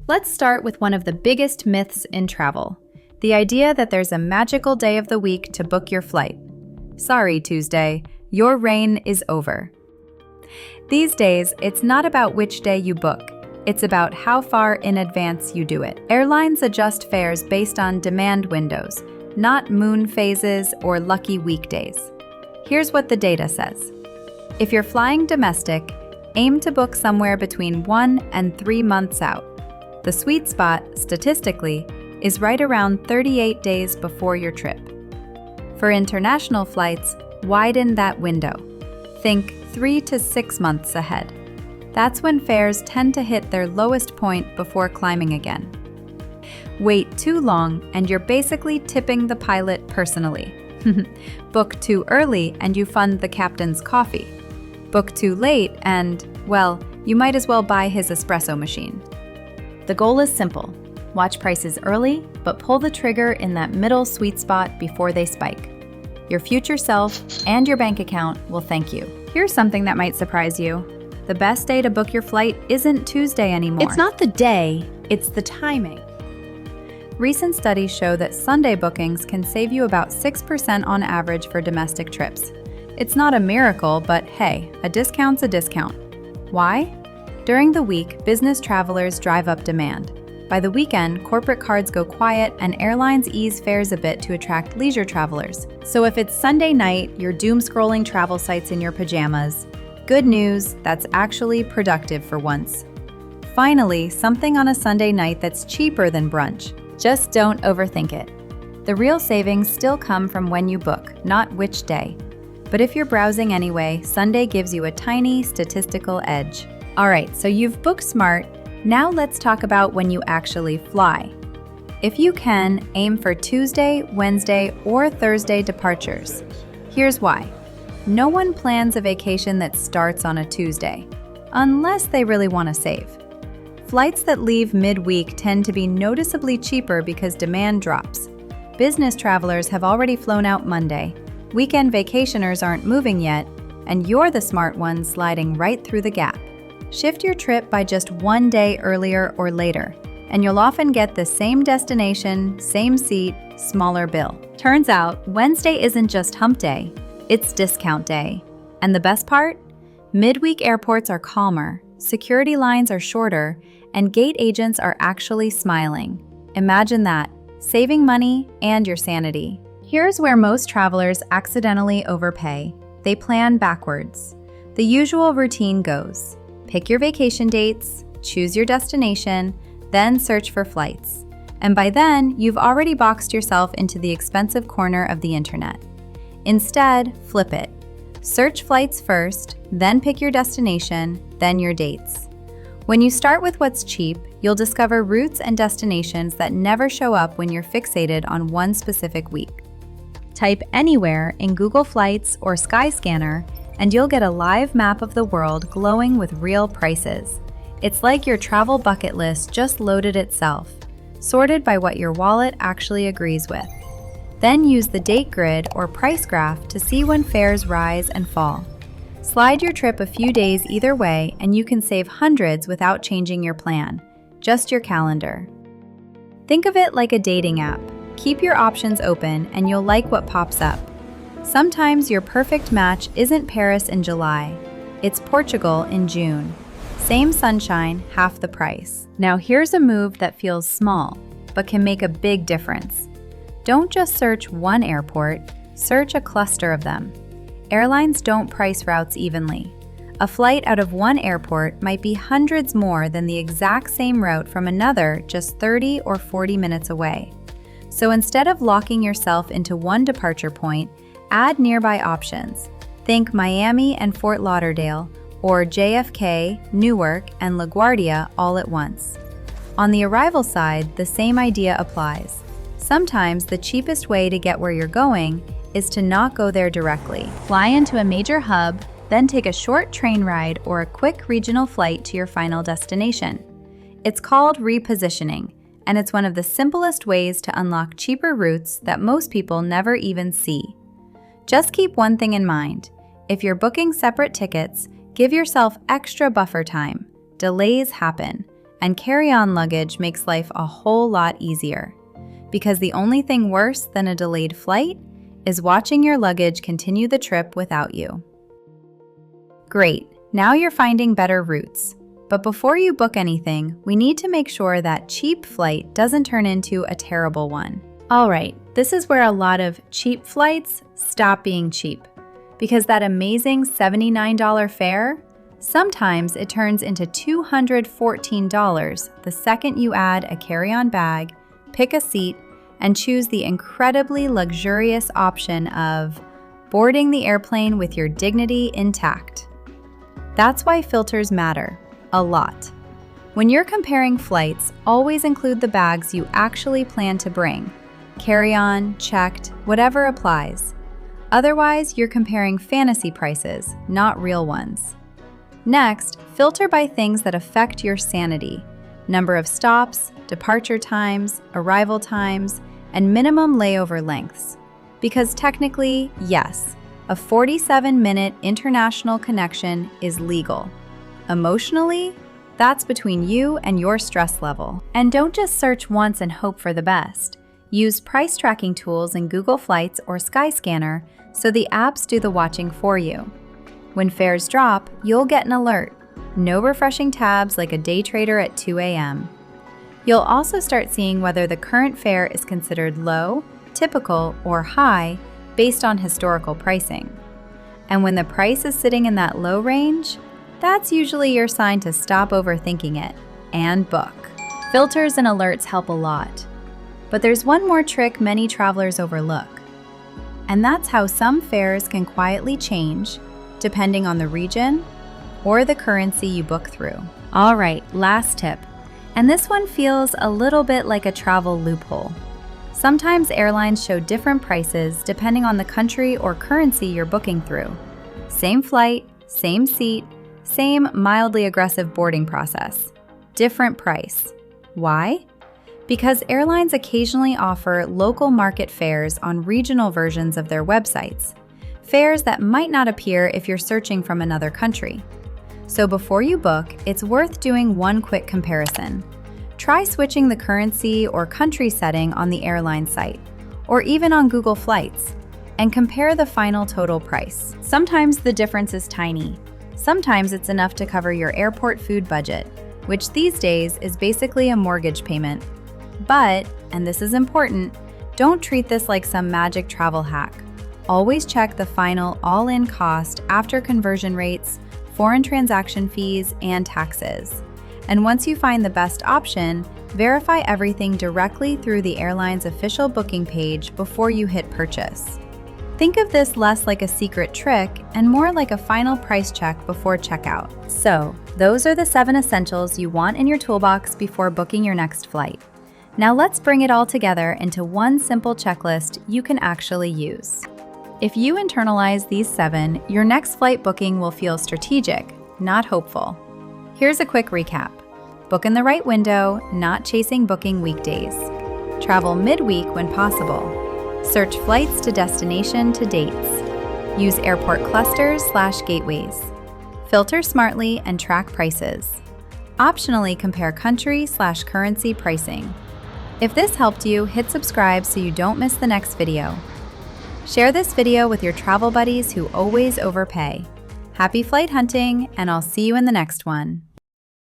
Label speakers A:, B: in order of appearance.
A: Let's start with one of the biggest myths in travel, the idea that there's a magical day of the week to book your flight. Sorry, Tuesday, your reign is over. These days, it's not about which day you book. It's about how far in advance you do it. Airlines adjust fares based on demand windows, not moon phases or lucky weekdays. Here's what the data says. If you're flying domestic, aim to book somewhere between 1 and 3 months out. The sweet spot, statistically, is right around 38 days before your trip. For international flights, widen that window. Think 3 to 6 months ahead. That's when fares tend to hit their lowest point before climbing again. Wait too long and you're basically tipping the pilot personally. Book too early and you fund the captain's coffee. Book too late and, well, you might as well buy his espresso machine. The goal is simple. Watch prices early, but pull the trigger in that middle sweet spot before they spike. Your future self and your bank account will thank you. Here's something that might surprise you. The best day to book your flight isn't Tuesday anymore.
B: It's not the day, it's the timing.
A: Recent studies show that Sunday bookings can save you about 6% on average for domestic trips. It's not a miracle, but hey, a discount's a discount. Why? During the week, business travelers drive up demand. By the weekend, corporate cards go quiet and airlines ease fares a bit to attract leisure travelers. So if it's Sunday night, you're doom-scrolling travel sites in your pajamas, good news, that's actually productive for once. Finally, something on a Sunday night that's cheaper than brunch. Just don't overthink it. The real savings still come from when you book, not which day. But if you're browsing anyway, Sunday gives you a tiny statistical edge. All right, so you've booked smart. Now let's talk about when you actually fly. If you can, aim for Tuesday, Wednesday, or Thursday departures. Here's why. No one plans a vacation that starts on a Tuesday, unless they really want to save. Flights that leave midweek tend to be noticeably cheaper because demand drops. Business travelers have already flown out Monday, weekend vacationers aren't moving yet, and you're the smart one sliding right through the gap. Shift your trip by just 1 day earlier or later, and you'll often get the same destination, same seat, smaller bill. Turns out, Wednesday isn't just hump day, it's discount day. And the best part? Midweek airports are calmer, security lines are shorter, and gate agents are actually smiling. Imagine that, saving money and your sanity. Here's where most travelers accidentally overpay. They plan backwards. The usual routine goes: pick your vacation dates, choose your destination, then search for flights. And by then, you've already boxed yourself into the expensive corner of the internet. Instead, flip it. Search flights first, then pick your destination, then your dates. When you start with what's cheap, you'll discover routes and destinations that never show up when you're fixated on one specific week. Type anywhere in Google Flights or Skyscanner, and you'll get a live map of the world glowing with real prices. It's like your travel bucket list just loaded itself, sorted by what your wallet actually agrees with. Then use the date grid or price graph to see when fares rise and fall. Slide your trip a few days either way and you can save hundreds without changing your plan, just your calendar. Think of it like a dating app. Keep your options open and you'll like what pops up. Sometimes your perfect match isn't Paris in July, it's Portugal in June. Same sunshine, half the price. Now here's a move that feels small, but can make a big difference. Don't just search one airport, search a cluster of them. Airlines don't price routes evenly. A flight out of one airport might be hundreds more than the exact same route from another just 30 or 40 minutes away. So instead of locking yourself into one departure point, add nearby options. Think Miami and Fort Lauderdale, or JFK, Newark, and LaGuardia all at once. On the arrival side, the same idea applies. Sometimes the cheapest way to get where you're going is to not go there directly. Fly into a major hub, then take a short train ride or a quick regional flight to your final destination. It's called repositioning, and it's one of the simplest ways to unlock cheaper routes that most people never even see. Just keep one thing in mind. If you're booking separate tickets, give yourself extra buffer time. Delays happen, And carry-on luggage makes life a whole lot easier, because the only thing worse than a delayed flight is watching your luggage continue the trip without you. Great, now you're finding better routes. But before you book anything, we need to make sure that cheap flight doesn't turn into a terrible one. All right, this is where a lot of cheap flights stop being cheap, because that amazing $79 fare, sometimes it turns into $214 the second you add a carry-on bag, pick a seat, and choose the incredibly luxurious option of boarding the airplane with your dignity intact. That's why filters matter a lot. When you're comparing flights, always include the bags you actually plan to bring. Carry-on, checked, whatever applies. Otherwise, you're comparing fantasy prices, not real ones. Next, filter by things that affect your sanity: number of stops, departure times, arrival times, and minimum layover lengths. Because technically, yes, a 47-minute international connection is legal. Emotionally, that's between you and your stress level. And don't just search once and hope for the best. Use price tracking tools in Google Flights or Skyscanner so the apps do the watching for you. When fares drop, you'll get an alert. No refreshing tabs like a day trader at 2 a.m. You'll also start seeing whether the current fare is considered low, typical, or high based on historical pricing. And when the price is sitting in that low range, that's usually your sign to stop overthinking it and book. Filters and alerts help a lot. But there's one more trick many travelers overlook. And that's how some fares can quietly change depending on the region or the currency you book through. All right, last tip. And this one feels a little bit like a travel loophole. Sometimes airlines show different prices depending on the country or currency you're booking through. Same flight, same seat, same mildly aggressive boarding process. Different price. Why? Because airlines occasionally offer local market fares on regional versions of their websites, fares that might not appear if you're searching from another country. So before you book, it's worth doing one quick comparison. Try switching the currency or country setting on the airline site, or even on Google Flights, and compare the final total price. Sometimes the difference is tiny. Sometimes it's enough to cover your airport food budget, which these days is basically a mortgage payment. But, and this is important, don't treat this like some magic travel hack. Always check the final all-in cost after conversion rates, foreign transaction fees, and taxes. And once you find the best option, verify everything directly through the airline's official booking page before you hit purchase. Think of this less like a secret trick and more like a final price check before checkout. So, those are the 7 essentials you want in your toolbox before booking your next flight. Now let's bring it all together into one simple checklist you can actually use. If you internalize these 7, your next flight booking will feel strategic, not hopeful. Here's a quick recap. Book in the right window, not chasing booking weekdays. Travel midweek when possible. Search flights to destination to dates. Use airport clusters/gateways. Filter smartly and track prices. Optionally compare country/currency pricing. If this helped you, hit subscribe so you don't miss the next video. Share this video with your travel buddies who always overpay. Happy flight hunting, and I'll see you in the next one.